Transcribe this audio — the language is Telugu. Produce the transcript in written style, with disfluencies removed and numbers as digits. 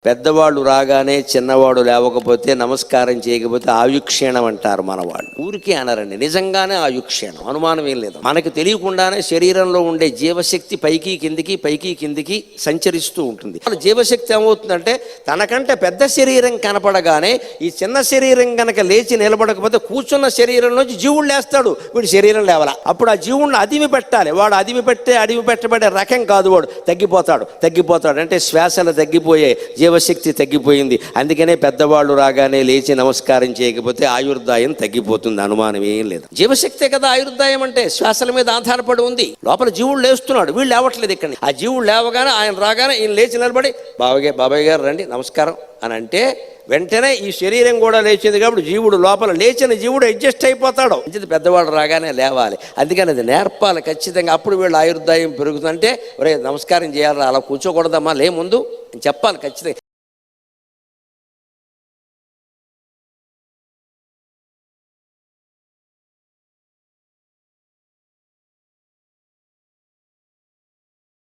పెద్దవాళ్ళు రాగానే చిన్నవాడు లేవకపోతే నమస్కారం చేయకపోతే ఆయుక్షీణం అంటారు మన వాళ్ళు. ఊరికే అనరండి, నిజంగానే ఆయుక్షీణం, అనుమానం ఏం లేదు. మనకు తెలియకుండానే శరీరంలో ఉండే జీవశక్తి పైకి కిందికి సంచరిస్తూ ఉంటుంది. జీవశక్తి ఏమవుతుందంటే తనకంటే పెద్ద శరీరం కనపడగానే ఈ చిన్న శరీరం కనుక లేచి నిలబడకపోతే కూర్చున్న శరీరంలోంచి జీవుడు లేస్తాడు, వీడి శరీరం లేవల. అప్పుడు ఆ జీవుడిని అదిమి పెట్టాలి. వాడు అదిమి పెట్టబడే రకం కాదు, వాడు తగ్గిపోతాడు అంటే శ్వాసలు తగ్గిపోయే, జీవశక్తి తగ్గిపోయింది. అందుకనే పెద్దవాళ్ళు రాగానే లేచి నమస్కారం చేయకపోతే ఆయుర్దాయం తగ్గిపోతుంది, అనుమానం ఏం లేదు. జీవశక్తే కదా ఆయుర్దాయం అంటే, శ్వాసల మీద ఆధారపడి ఉంది. లోపల జీవుడు లేస్తున్నాడు, వీళ్ళు లేవట్లేదు. ఇక్కడ ఆ జీవుడు లేవగానే ఆయన రాగానే ఈయన లేచి నిలబడి బాబాయ్ గారు రండి నమస్కారం అని అంటే వెంటనే ఈ శరీరం కూడా లేచింది కాబట్టి జీవుడు లోపల లేచిన జీవుడు అడ్జస్ట్ అయిపోతాడు. పెద్దవాడు రాగానే లేవాలి, అందుకని అది నేర్పాలి ఖచ్చితంగా. అప్పుడు వీళ్ళు ఆయుర్దాయం పెరుగుతుందంటే ఒరే నమస్కారం చేయాలి, అలా కూర్చోకూడదమ్మా, లే ముందు చెప్పాలి ఖచ్చితంగా.